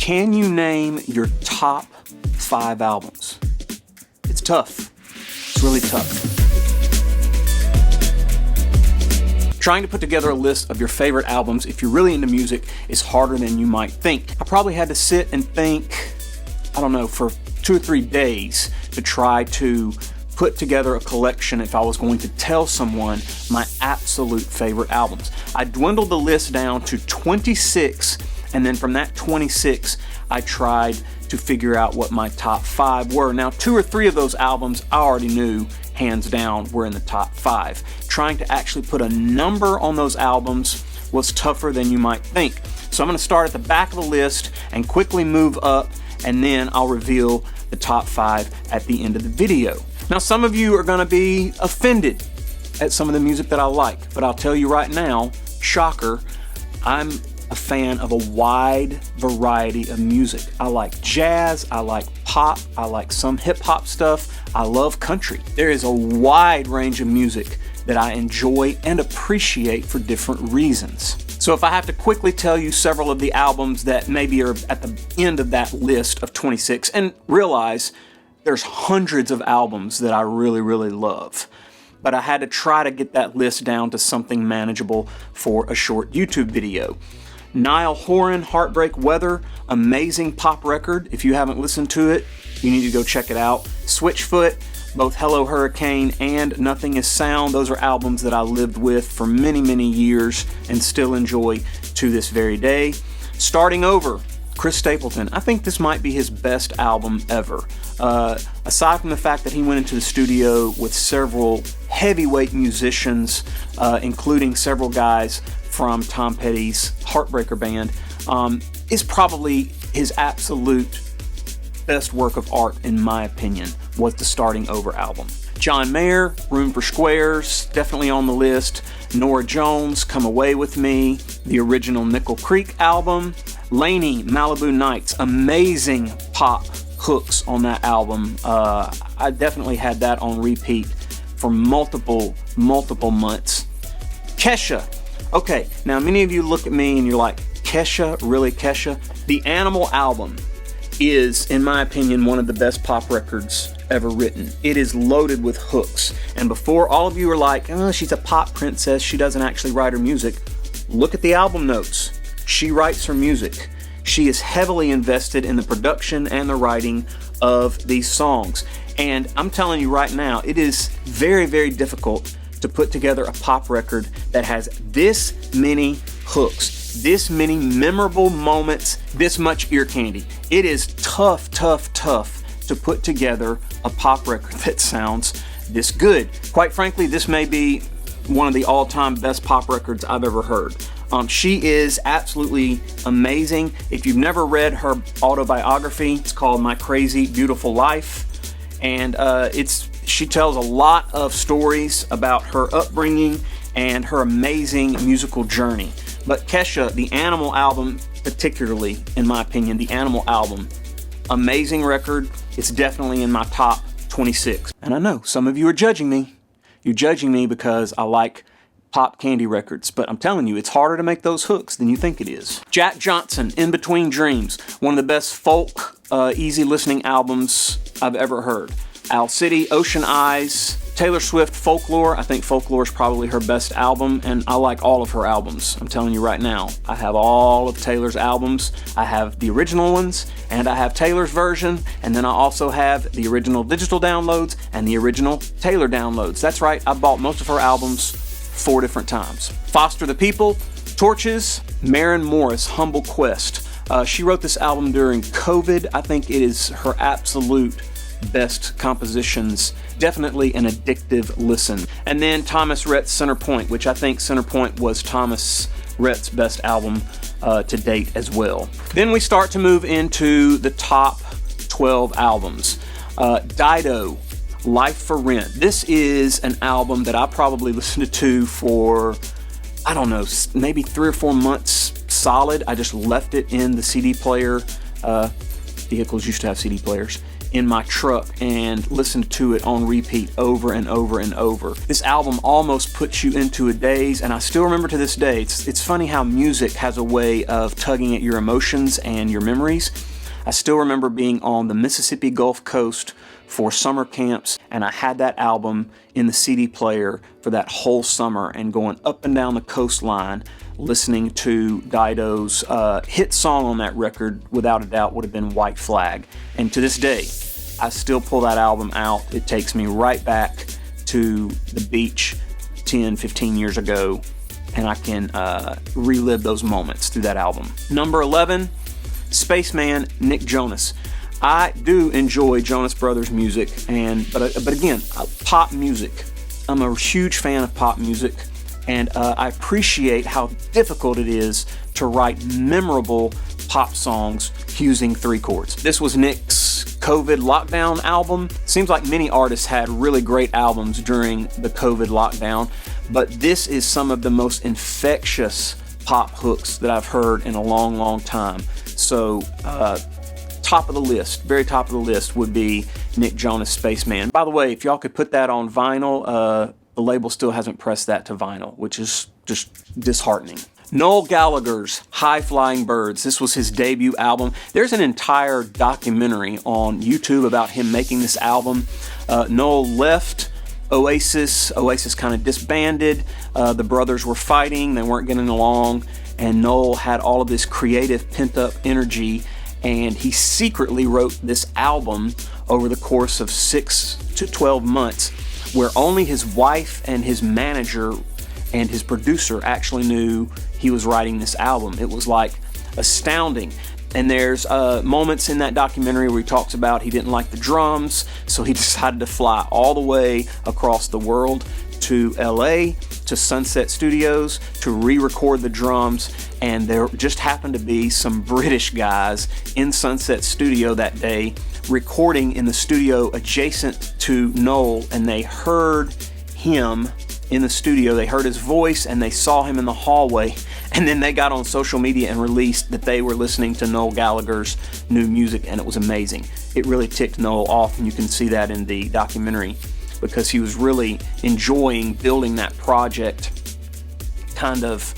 Can you name your top 5 albums? It's tough. It's really tough. Trying to put together a list of your favorite albums if you're really into music is harder than you might think. I probably had to sit and think, I don't know, for 2 or 3 days to try to put together a collection if I was going to tell someone my absolute favorite albums. I dwindled the list down to 26, and then from that 26, I tried to figure out what my top 5 were. Now, 2 or 3 of those albums I already knew, hands down, were in the top 5. Trying to actually put a number on those albums was tougher than you might think. So I'm going to start at the back of the list and quickly move up, and then I'll reveal the top 5 at the end of the video. Now, some of you are going to be offended at some of the music that I like, but I'll tell you right now, shocker, I'm a fan of a wide variety of music. I like jazz, I like pop, I like some hip hop stuff, I love country. There is a wide range of music that I enjoy and appreciate for different reasons. So if I have to quickly tell you several of the albums that maybe are at the end of that list of 26, and realize there's hundreds of albums that I really, really love, but I had to try to get that list down to something manageable for a short YouTube video. Niall Horan, Heartbreak Weather, amazing pop record. If you haven't listened to it, you need to go check it out. Switchfoot, both Hello Hurricane and Nothing Is Sound, those are albums that I lived with for many, many years and still enjoy to this very day. Starting Over, Chris Stapleton. I think this might be his best album ever. Aside from the fact that he went into the studio with several heavyweight musicians, including several guys from Tom Petty's Heartbreaker Band, is probably his absolute best work of art, in my opinion, was the Starting Over album. John Mayer, Room for Squares, definitely on the list. Norah Jones, Come Away With Me, the original Nickel Creek album. Laney, Malibu Nights, amazing pop hooks on that album. I definitely had that on repeat for multiple months. Kesha. Okay, now many of you look at me and you're like, Kesha? Really, Kesha? The Animal album is, in my opinion, one of the best pop records ever written. It is loaded with hooks. And before all of you are like, oh, she's a pop princess, she doesn't actually write her music, look at the album notes. She writes her music. She is heavily invested in the production and the writing of these songs. And I'm telling you right now, it is very, very difficult to put together a pop record that has this many hooks, this many memorable moments, this much ear candy. It is tough to put together a pop record that sounds this good. Quite frankly, this may be one of the all-time best pop records I've ever heard. She is absolutely amazing. If you've never read her autobiography, it's called My Crazy Beautiful Life, and she tells a lot of stories about her upbringing and her amazing musical journey. But Kesha, the Animal album, particularly, in my opinion, the Animal album, amazing record. It's definitely in my top 26. And I know some of you are judging me. You're judging me because I like pop candy records, but I'm telling you, it's harder to make those hooks than you think it is. Jack Johnson, In Between Dreams, one of the best folk, easy listening albums I've ever heard. Owl City, Ocean Eyes, Taylor Swift, Folklore. I think Folklore is probably her best album, and I like all of her albums. I'm telling you right now, I have all of Taylor's albums. I have the original ones, and I have Taylor's version, and then I also have the original digital downloads and the original Taylor downloads. That's right, I bought most of her albums 4 different times. Foster the People, Torches, Maren Morris, Humble Quest. She wrote this album during COVID. I think it is her absolute best compositions. Definitely an addictive listen. And then Thomas Rhett's Centerpoint, which I think Centerpoint was Thomas Rhett's best album to date as well. Then we start to move into the top 12 albums. Dido, Life for Rent. This is an album that I probably listened to for, I don't know, maybe 3 or 4 months solid. I just left it in the CD player. Vehicles used to have CD players. in my truck and listened to it on repeat over and over and over. This album almost puts you into a daze, and I still remember to this day. It's funny how music has a way of tugging at your emotions and your memories. I still remember being on the Mississippi Gulf Coast for summer camps, and I had that album in the CD player for that whole summer and going up and down the coastline listening to Dido's hit song on that record, without a doubt, would have been White Flag. And to this day, I still pull that album out. It takes me right back to the beach 10, 15 years ago, and I can relive those moments through that album. Number 11, Spaceman, Nick Jonas. I do enjoy Jonas Brothers music, but again, pop music. I'm a huge fan of pop music, and I appreciate how difficult it is to write memorable pop songs using 3 chords. This was Nick's COVID lockdown album. Seems like many artists had really great albums during the COVID lockdown, but this is some of the most infectious pop hooks that I've heard in a long, long time. So, top of the list, very top of the list would be Nick Jonas' Spaceman. By the way, if y'all could put that on vinyl, the label still hasn't pressed that to vinyl, which is just disheartening. Noel Gallagher's High Flying Birds. This was his debut album. There's an entire documentary on YouTube about him making this album. Noel left Oasis. Oasis kind of disbanded. The brothers were fighting. They weren't getting along. And Noel had all of this creative pent-up energy, and he secretly wrote this album over the course of 6 to 12 months, where only his wife and his manager and his producer actually knew he was writing this album. It was like astounding. And there's moments in that documentary where he talks about he didn't like the drums, so he decided to fly all the way across the world to LA, to Sunset Studios, to re-record the drums. And there just happened to be some British guys in Sunset Studio that day recording in the studio adjacent to Noel, and they heard him in the studio. They heard his voice and they saw him in the hallway, and then they got on social media and released that they were listening to Noel Gallagher's new music, and it was amazing. It really ticked Noel off, and you can see that in the documentary, because he was really enjoying building that project kind of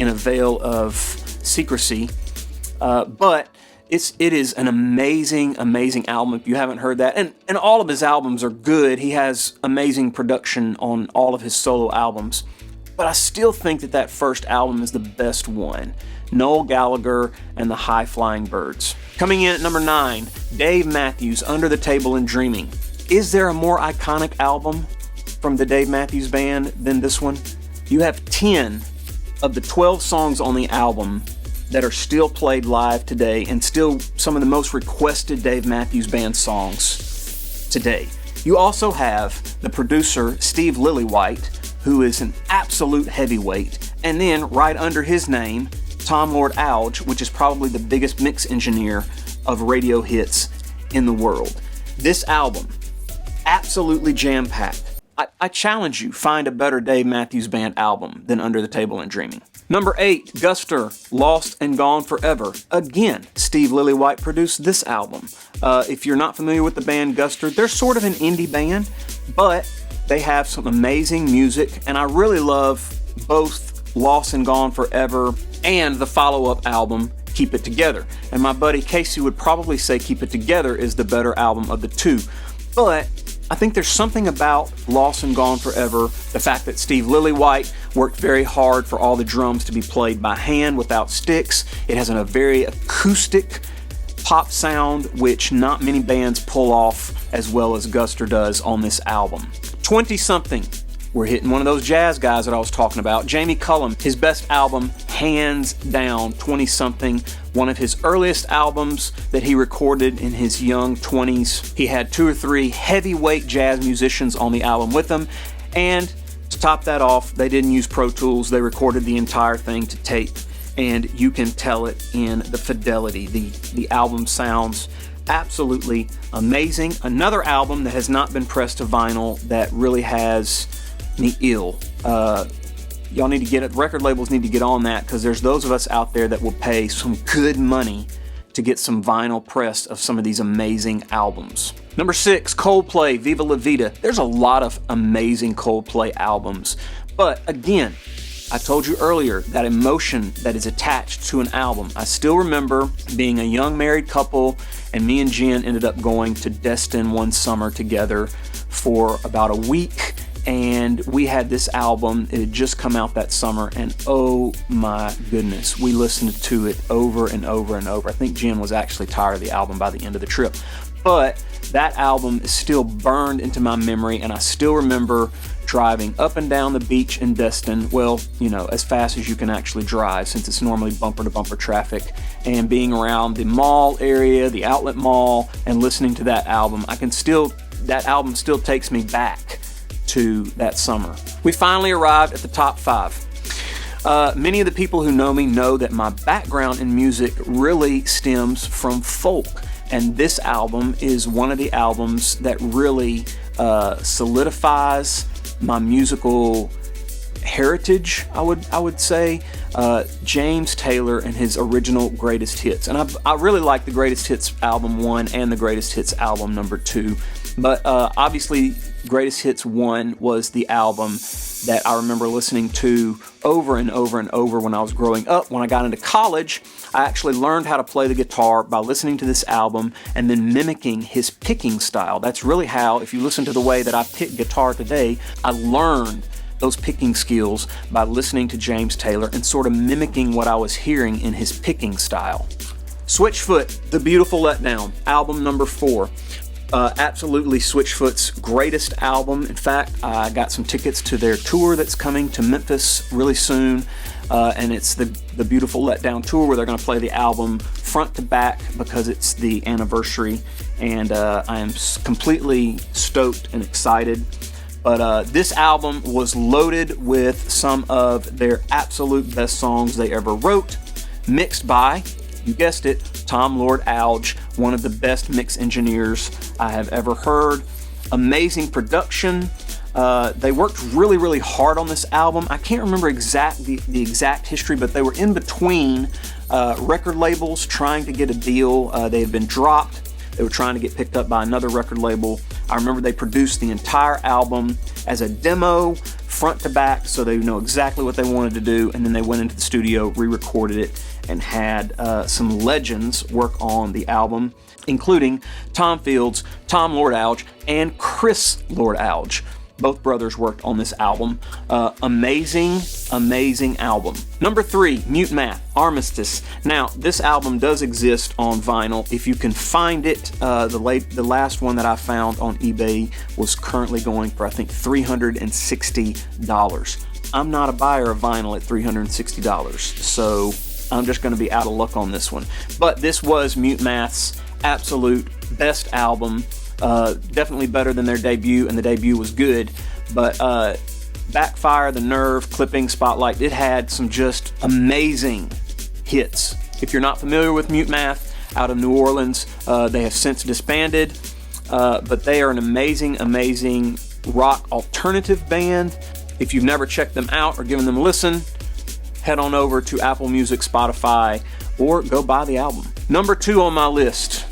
in a veil of secrecy. But it is an amazing, amazing album if you haven't heard that. And all of his albums are good. He has amazing production on all of his solo albums. But I still think that first album is the best one. Noel Gallagher and the High Flying Birds. Coming in at number 9, Dave Matthews, Under the Table and Dreaming. Is there a more iconic album from the Dave Matthews Band than this one? You have 10 of the 12 songs on the album that are still played live today and still some of the most requested Dave Matthews Band songs today. You also have the producer Steve Lillywhite, who is an absolute heavyweight, and then right under his name, Tom Lord Alge, which is probably the biggest mix engineer of radio hits in the world. This album, absolutely jam-packed. I challenge you, find a better Dave Matthews Band album than Under the Table and Dreaming. Number 8, Guster, Lost and Gone Forever. Again, Steve Lillywhite produced this album. If you're not familiar with the band Guster, they're sort of an indie band, but they have some amazing music, and I really love both Lost and Gone Forever and the follow-up album, Keep It Together. And my buddy Casey would probably say Keep It Together is the better album of the two. But I think there's something about Lost and Gone Forever, the fact that Steve Lillywhite worked very hard for all the drums to be played by hand without sticks. It has a very acoustic pop sound, which not many bands pull off as well as Guster does on this album. 20-something. We're hitting one of those jazz guys that I was talking about. Jamie Cullum, his best album, hands down, 20-something. One of his earliest albums that he recorded in his young 20s. He had 2 or 3 heavyweight jazz musicians on the album with him. And to top that off, they didn't use Pro Tools. They recorded the entire thing to tape. And you can tell it in the fidelity. The album sounds absolutely amazing. Another album that has not been pressed to vinyl that really has me ill. Y'all need to get it. Record labels need to get on that, because there's those of us out there that will pay some good money to to get some vinyl pressed of some of these amazing albums. Number 6, Coldplay, Viva La Vida. There's a lot of amazing Coldplay albums, but again, I told you earlier that emotion that is attached to an album. I still remember being a young married couple, and me and Jen ended up going to Destin one summer together for about a week, and we had this album. It had just come out that summer, and oh my goodness, we listened to it over and over and over. I think Jen was actually tired of the album by the end of the trip, but that album is still burned into my memory, and I still remember driving up and down the beach in Destin, well, as fast as you can actually drive since it's normally bumper to bumper traffic, and being around the mall area, the outlet mall, and listening to that album. That album still takes me back to that summer. We finally arrived at the top 5. Many of the people who know me know that my background in music really stems from folk, and this album is one of the albums that really solidifies my musical heritage, I would say. James Taylor and his original Greatest Hits, and I really like the Greatest Hits album 1 and the Greatest Hits album number 2, but obviously Greatest Hits 1 was the album that I remember listening to over and over and over when I was growing up. When I got into college, I actually learned how to play the guitar by listening to this album and then mimicking his picking style. That's really how, if you listen to the way that I pick guitar today, I learned those picking skills by listening to James Taylor and sort of mimicking what I was hearing in his picking style. Switchfoot, The Beautiful Letdown, album number 4. Absolutely Switchfoot's greatest album. In fact, I got some tickets to their tour that's coming to Memphis really soon, and it's the Beautiful Letdown tour where they're going to play the album front to back because it's the anniversary, and I am completely stoked and excited. But this album was loaded with some of their absolute best songs they ever wrote, mixed by, you guessed it, Tom Lord Alge, one of the best mix engineers I have ever heard. Amazing production. They worked really, really hard on this album. I can't remember the exact history, but they were in between record labels trying to get a deal. They had been dropped. They were trying to get picked up by another record label. I remember they produced the entire album as a demo, front to back, so they know exactly what they wanted to do, and then they went into the studio, re-recorded it, and had some legends work on the album, including Tom Fields, Tom Lord Alge, and Chris Lord Alge. Both brothers worked on this album. Amazing album. Number 3, Mute Math, Armistice. Now, this album does exist on vinyl. If you can find it, the last one that I found on eBay was currently going for, I think, $360. I'm not a buyer of vinyl at $360, so I'm just going to be out of luck on this one. But this was Mute Math's absolute best album. Definitely better than their debut, and the debut was good, but Backfire, The Nerve, Clipping, Spotlight, it had some just amazing hits. If you're not familiar with Mute Math, out of New Orleans, they have since disbanded, but they are an amazing rock alternative band. If you've never checked them out or given them a listen, head on over to Apple Music, Spotify, or go buy the album. Number 2 on my list,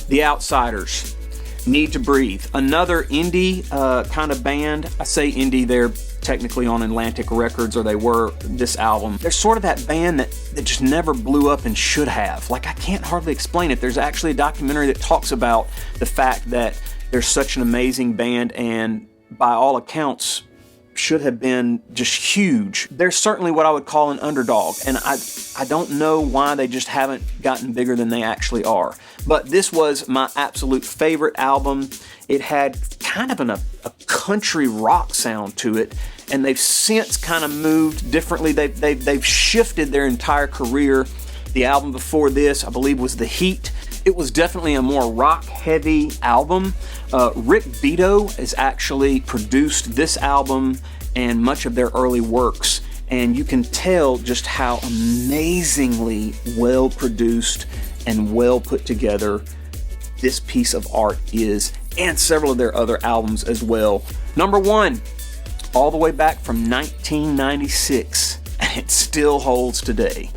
The Outsiders, Need to Breathe. Another indie kind of band. I say indie, they're technically on Atlantic Records, or they were this album. They're sort of that band that just never blew up and should have. Like, I can't hardly explain it. There's actually a documentary that talks about the fact that they're such an amazing band and by all accounts should have been just huge. They're certainly what I would call an underdog, and I don't know why they just haven't gotten bigger than they actually are. But this was my absolute favorite album. It had kind of a country rock sound to it, and they've since kind of moved differently. They've shifted their entire career. The album before this, I believe, was The Heat. It was definitely a more rock-heavy album. Rick Beato has actually produced this album and much of their early works, and you can tell just how amazingly well-produced and well put together this piece of art is, and several of their other albums as well. Number 1, all the way back from 1996, and it still holds today.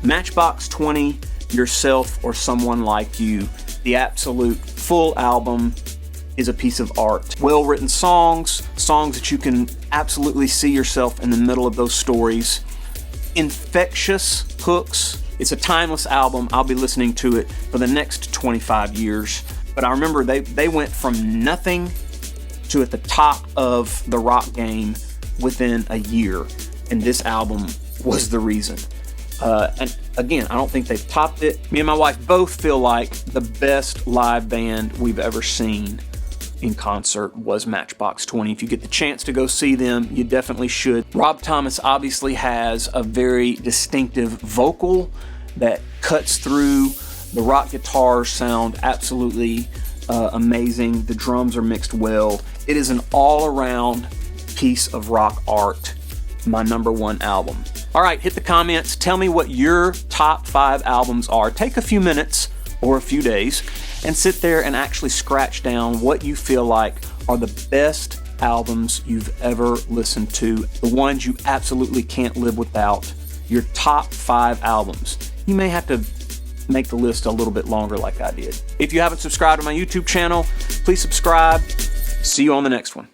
Matchbox 20, Yourself or Someone Like You. The absolute full album is a piece of art. Well-written songs that you can absolutely see yourself in the middle of those stories. Infectious hooks. It's a timeless album. I'll be listening to it for the next 25 years. But I remember they went from nothing to at the top of the rock game within a year. And this album was the reason. And again, I don't think they've topped it. Me and my wife both feel like the best live band we've ever seen in concert was Matchbox 20. If you get the chance to go see them, you definitely should. Rob Thomas obviously has a very distinctive vocal that cuts through. The rock guitars sound absolutely amazing. The drums are mixed well. It is an all-around piece of rock art. My number one album. All right, hit the comments. Tell me what your top 5 albums are. Take a few minutes or a few days and sit there and actually scratch down what you feel like are the best albums you've ever listened to, the ones you absolutely can't live without, your top 5 albums. You may have to make the list a little bit longer like I did. If you haven't subscribed to my YouTube channel, please subscribe. See you on the next one.